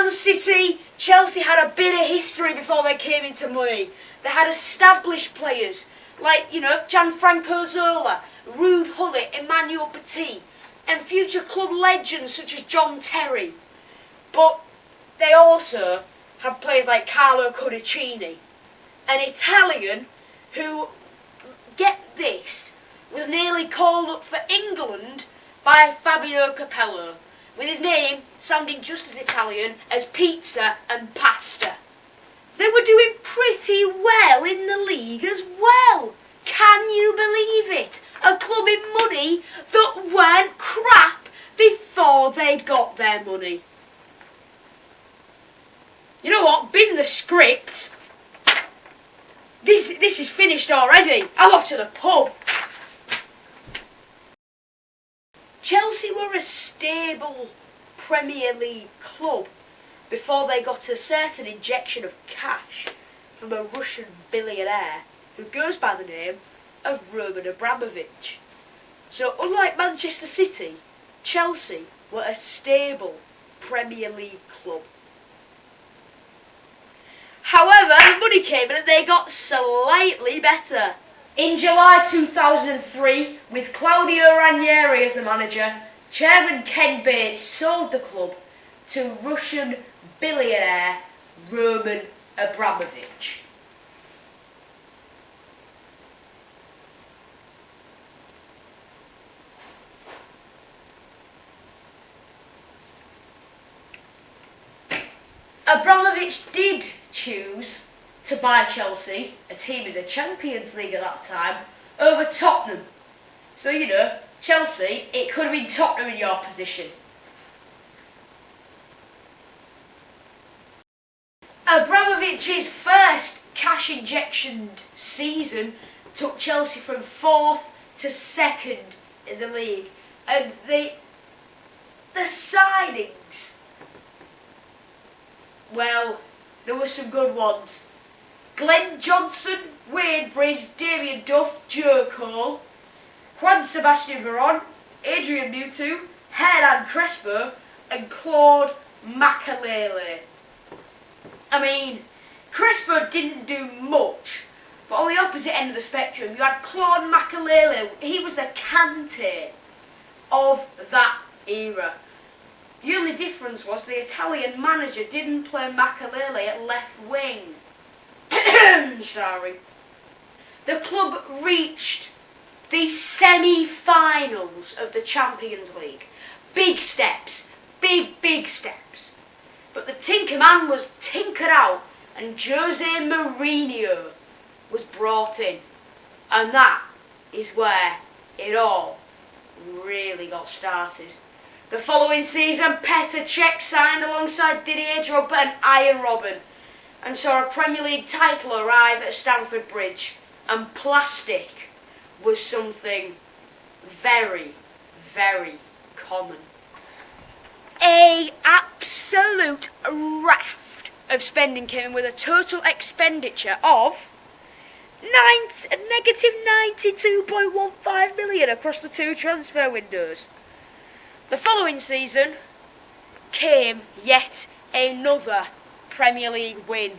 Man City, Chelsea had a bit of history before they came into money. They had established players like, Gianfranco Zola, Ruud Gullit, Emmanuel Petit, and future club legends such as John Terry. But they also had players like Carlo Cudicini, an Italian who, get this, was nearly called up for England by Fabio Capello, with his name sounding just as Italian as pizza and pasta. They were doing pretty well in the league as well. Can you believe it? A club in money that weren't crap before they'd got their money. You know what? Bin the script. This is finished already. I'm off to the pub. Chelsea were a stable Premier League club before they got a certain injection of cash from a Russian billionaire who goes by the name of Roman Abramovich. So unlike Manchester City, Chelsea were a stable Premier League club. However, the money came in and they got slightly better. In July 2003, with Claudio Ranieri as the manager, Chairman Ken Bates sold the club to Russian billionaire Roman Abramovich. Abramovich did choose to buy Chelsea, a team in the Champions League at that time, over Tottenham. So, Chelsea, it could have been Tottenham in your position. Abramovich's first cash injection season took Chelsea from 4th to 2nd in the league. And the signings, well, there were some good ones. Glenn Johnson, Wayne Bridge, Damien Duff, Joe Cole, Juan Sebastian Veron, Adrian Mutu, Hernan Crespo and Claude Makelele. I mean, Crespo didn't do much, but on the opposite end of the spectrum you had Claude Makelele. He was the Kante of that era. The only difference was the Italian manager didn't play Makelele at left wing. Sorry. The club reached the semi-finals of the Champions League. Big steps. Big steps. But the Tinker Man was tinkered out and Jose Mourinho was brought in. And that is where it all really got started. The following season, Petr Cech signed alongside Didier Drogba and Iron Robben and saw a Premier League title arrive at Stamford Bridge. And plastic was something very, very common. A absolute raft of spending came in with a total expenditure of negative 92.15 million across the two transfer windows. The following season came yet another Premier League win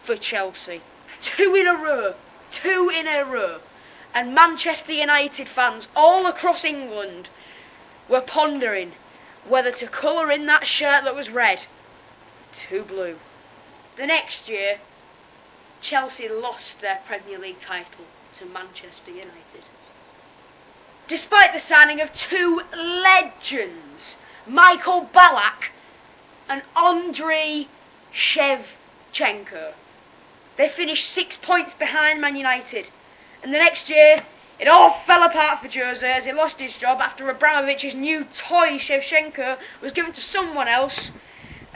for Chelsea. Two in a row. And Manchester United fans all across England were pondering whether to colour in that shirt that was red to blue. The next year, Chelsea lost their Premier League title to Manchester United. Despite the signing of two legends, Michael Ballack and Andriy Shevchenko. They finished 6 points behind Man United. And the next year, it all fell apart for Jose as he lost his job after Abramovich's new toy Shevchenko was given to someone else.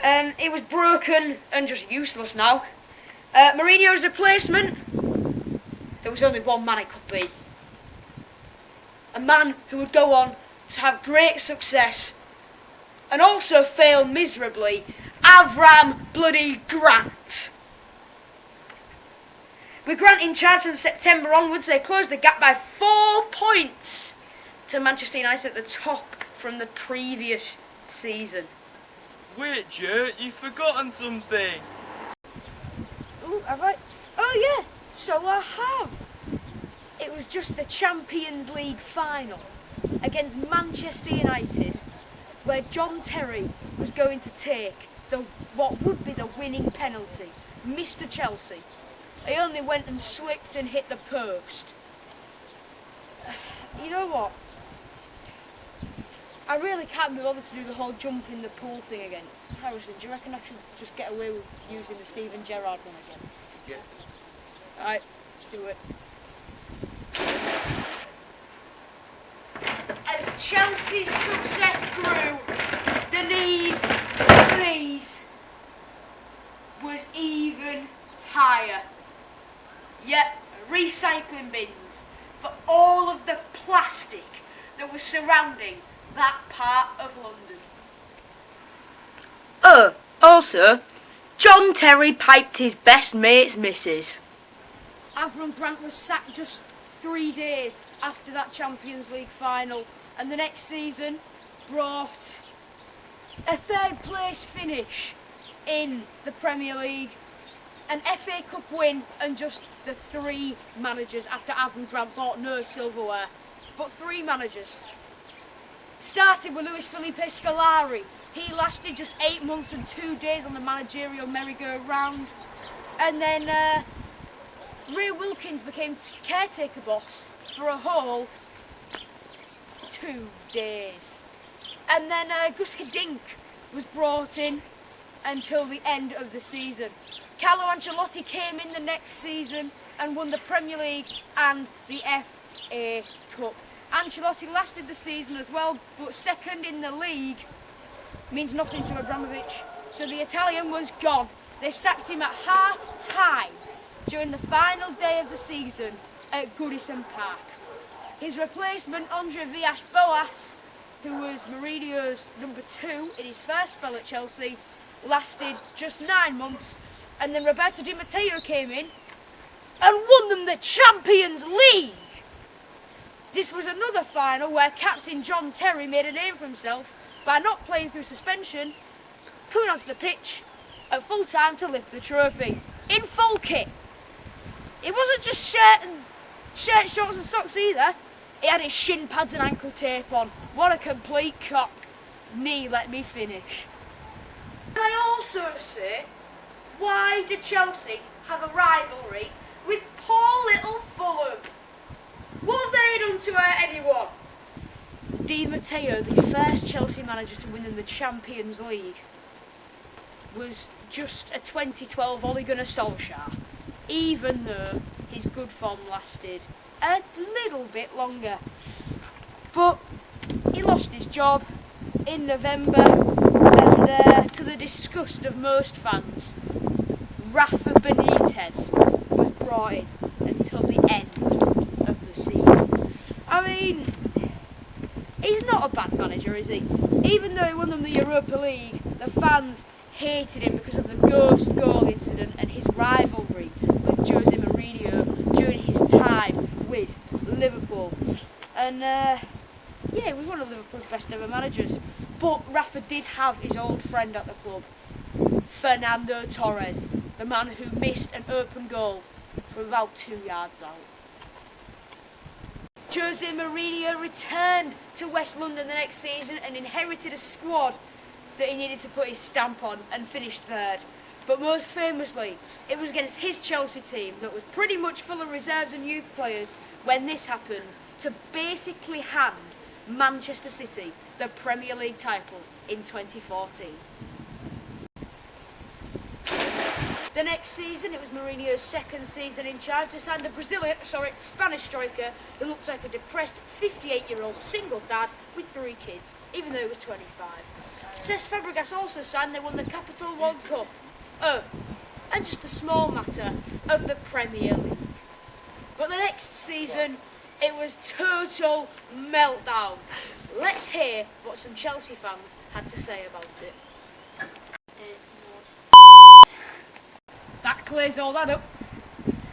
And it was broken and just useless now. Mourinho's replacement, there was only one man it could be. A man who would go on to have great success and also fail miserably, Avram bloody Grant. With Grant in charge from September onwards, they closed the gap by 4 points to Manchester United at the top from the previous season. Wait, Joe, you've forgotten something. Oh, have I? Oh yeah, so I have. It was just the Champions League final against Manchester United, where John Terry was going to take what would be the winning penalty, Mr. Chelsea. He only went and slipped and hit the post. You know what? I really can't be bothered to do the whole jump in the pool thing again. Harrison, do you reckon I should just get away with using the Steven Gerrard one again? Yeah. Alright, let's do it. As Chelsea's success grew, the need for these was even higher. Yet, recycling bins for all of the plastic that was surrounding that part of London. Oh, also, John Terry piped his best mate's missus. Avram Grant was sacked just 3 days after that Champions League final, and the next season brought a third place finish in the Premier League, an FA Cup win, and just the 3 managers after Avram Grant bought no silverware, but 3 managers. Started with Luis Felipe Scolari. He lasted just 8 months and 2 days on the managerial merry-go-round, and then Ray Wilkins became caretaker boss for a whole 2 days. And then Gus Hiddink was brought in until the end of the season. Carlo Ancelotti came in the next season and won the Premier League and the FA Cup. Ancelotti lasted the season as well, but second in the league means nothing to Abramovich, so the Italian was gone. They sacked him at half-time during the final day of the season at Goodison Park. His replacement, Andre Villas-Boas, who was Mourinho's number 2 in his first spell at Chelsea, lasted just 9 months, and then Roberto Di Matteo came in and won them the Champions League. This was another final where Captain John Terry made a name for himself by not playing through suspension, coming onto the pitch at full time to lift the trophy in full kit. It wasn't just shirt, shorts and socks either. He had his shin pads and ankle tape on. What a complete cock. Knee, let me finish. Can I also say, why did Chelsea have a rivalry with poor little Fulham? What have they done to hurt anyone? Di Matteo, the first Chelsea manager to win them the Champions League, was just a 2012 Ole Gunnar Solskjaer, even though his good form lasted a little bit longer. But he lost his job in November, and to the disgust of most fans, Rafa Benitez was brought in until the end of the season. I mean, he's not a bad manager, is he? Even though he won them the Europa League, the fans hated him because of the ghost goal incident and his rivalry with Jose Mourinho during his time with Liverpool. And yeah, he was one of Liverpool's best ever managers. But Rafa did have his old friend at the club, Fernando Torres, the man who missed an open goal from about 2 yards out. Jose Mourinho returned to West London the next season and inherited a squad that he needed to put his stamp on and finished third. But most famously, it was against his Chelsea team that was pretty much full of reserves and youth players when this happened, to basically hand Manchester City the Premier League title in 2014. The next season, it was Mourinho's second season in charge. They signed a Spanish striker who looked like a depressed 58-year-old single dad with 3 kids, even though he was 25. Cesc Fabregas also signed. They won the Capital One Cup. Oh, and just a small matter of the Premier League. But the next season, it was total meltdown. Let's hear what some Chelsea fans had to say about it. That clears all that up.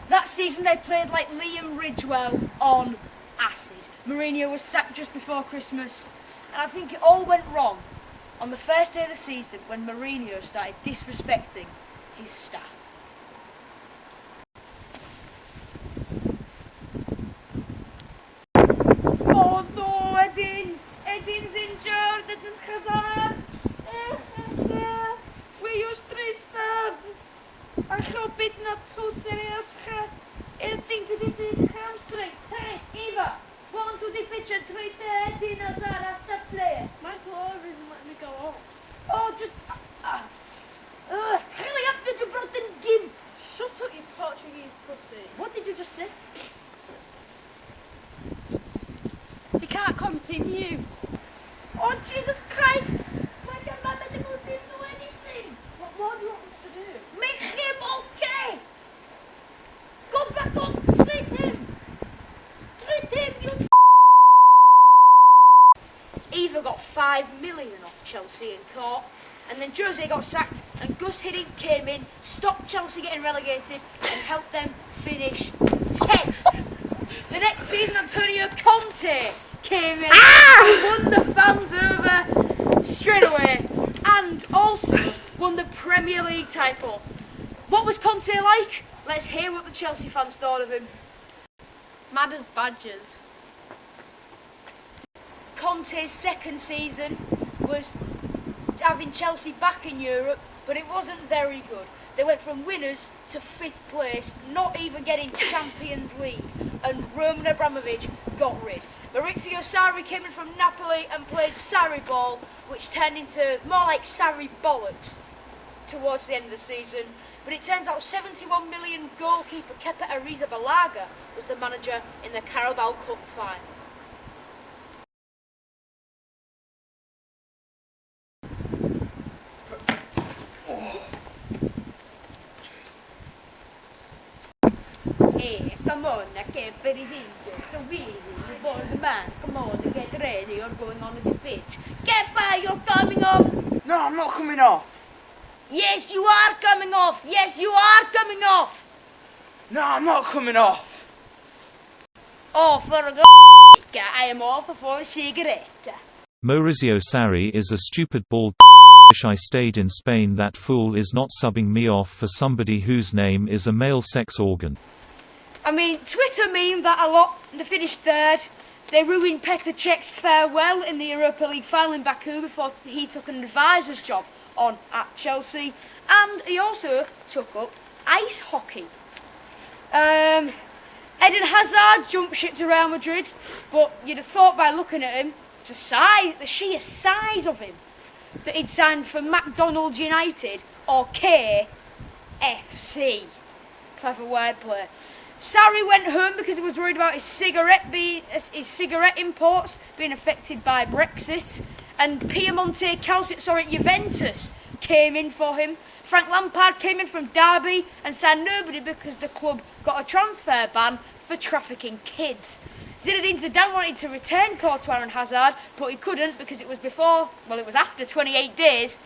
That season they played like Liam Ridgewell on acid. Mourinho was sacked just before Christmas, and I think it all went wrong on the first day of the season when Mourinho started disrespecting his staff. Oh no, Edin! Edin's injured! Eden Hazard! We are stressed! I hope it's not too serious. I think this is hamstring. Hey, Eva! Go on to the pitch and treat Eden Hazard as the player. My glove isn't letting me go on. Oh, just... hurry up with your broken gim! Shut up, you Portuguese pussy. What did you just say? You can't continue. Oh, Jesus Christ! Why can't my medical team do anything? What more do you want me to do? Make him okay! Go back on, treat him! Treat him, you Eva got 5 million off Chelsea in court, and then Jose got sacked, and Gus Hiddink came in, stopped Chelsea getting relegated, and helped them finish 10th. The next season, Antonio Conte came in, and won the fans over straight away, and also won the Premier League title. What was Conte like? Let's hear what the Chelsea fans thought of him. Mad as badgers. Conte's second season was having Chelsea back in Europe, but it wasn't very good. They went from winners to 5th place, not even getting Champions League, and Roman Abramovich got rid. Maurizio Sarri came in from Napoli and played Sarri ball, which turned into more like Sarri bollocks towards the end of the season. But it turns out 71 million goalkeeper Kepa Arrizabalaga was the manager in the Carabao Cup final. Hey, come on, Kepa is injured. So really, you bold man, come on, get ready, you're going on the pitch. Kepa, you're coming off! No, I'm not coming off. Yes, you are coming off! Yes, you are coming off! No, I'm not coming off. Oh, for a I am off for a cigarette. Maurizio Sarri is a stupid bald Wish I stayed in Spain. That fool is not subbing me off for somebody whose name is a male sex organ. I mean, Twitter memed that a lot. They finished third. They ruined Petr Cech's farewell in the Europa League final in Baku before he took an advisor's job on at Chelsea. And he also took up ice hockey. Eden Hazard jumped ship to Real Madrid, but you'd have thought by looking at him, the sheer size of him, that he'd signed for McDonald's United or KFC. Clever wordplay. Sarri went home because he was worried about his cigarette imports being affected by Brexit, and Piemonte Calcio at Juventus came in for him. Frank Lampard came in from Derby and signed nobody because the club got a transfer ban for trafficking kids. Zinedine Zidane wanted to return Courtois and Hazard, but he couldn't because it was after 28 days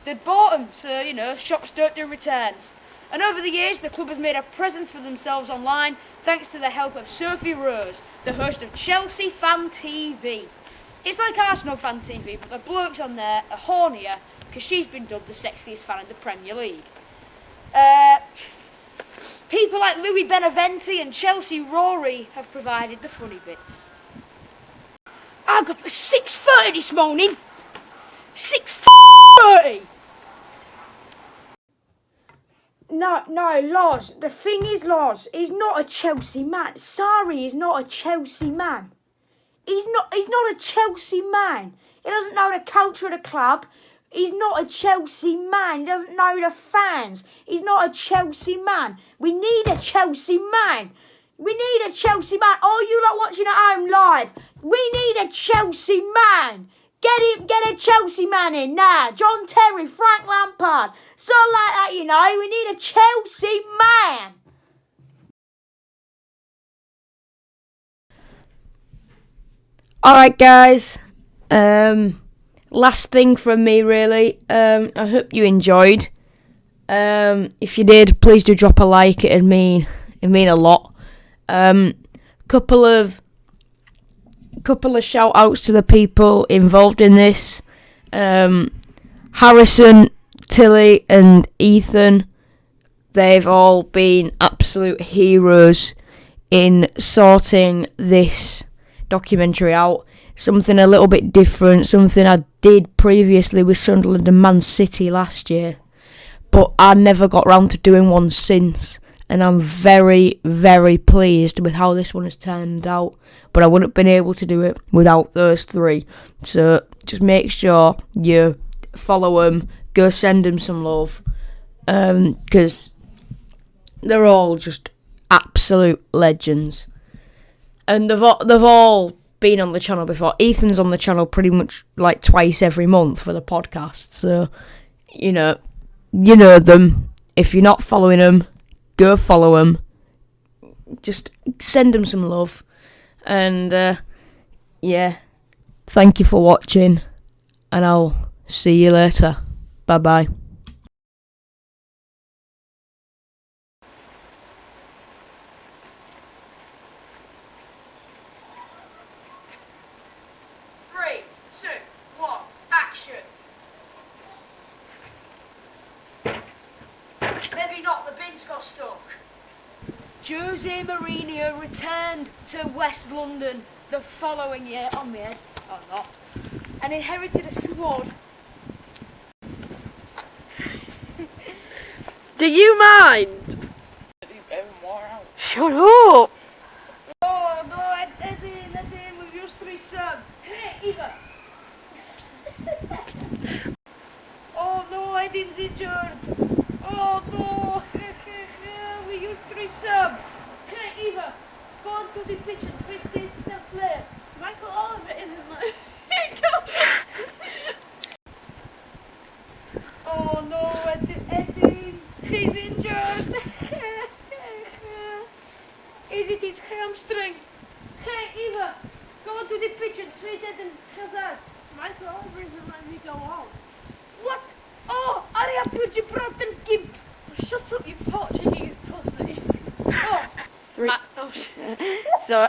they'd bought him, so, shops don't do returns. And over the years, the club has made a presence for themselves online thanks to the help of Sophie Rose, the host of Chelsea Fan TV. It's like Arsenal Fan TV, but the blokes on there are hornier because she's been dubbed the sexiest fan in the Premier League. People like Louis Beneventi and Chelsea Rory have provided the funny bits. I got up at 6:30 this morning. 6:30. No, Loz. The thing is, Loz, he's not a Chelsea man. Sarri is not a Chelsea man. He's not a Chelsea man. He doesn't know the culture of the club. He's not a Chelsea man. He doesn't know the fans. He's not a Chelsea man. We need a Chelsea man. We need a Chelsea man. Oh, you lot watching at home live. We need a Chelsea man. Get a Chelsea man in now. John Terry, Frank Lampard. Something like that, We need a Chelsea man. Alright, guys. Last thing from me, really. I hope you enjoyed. If you did, please do drop a like. It'd mean a lot. Couple of shout outs to the people involved in this. Harrison, Tilly and Ethan, they've all been absolute heroes in sorting this documentary out. Something a little bit different, something I did previously with Sunderland and Man City last year, but I never got round to doing one since, and I'm very, very pleased with how this one has turned out, but I wouldn't have been able to do it without those three. So just make sure you follow them, go send them some love, because they're all just absolute legends. And they've all been on the channel before. Ethan's on the channel pretty much like twice every month for the podcast, so you know them. If you're not following them, go follow them. Just send them some love. And yeah, thank you for watching, and I'll see you later. Bye bye. Three, two, one, action. Maybe not, the bins got stuck. Jose Mourinho returned to West London the following year, on my head, or not, and inherited a squad. Do you mind? Shut up! Oh no, Eddie, we've used three sub. Hey, Eva. Oh no, Eddie's injured. Oh no, we used three sub. Hey, Eva, go on to the pitch and twist the self-play. Michael Oliver isn't like... Oh no, Eddie, he's injured. Is it his hamstring? Hey, Eva, go on to the pitch and treat Eden Hazard. Michael Oliver isn't letting me go on. What? Oh, hurry up, you Gibraltar gimp. Shut up, you Portuguese pussy. Oh. Three. Oh, shit. Sorry.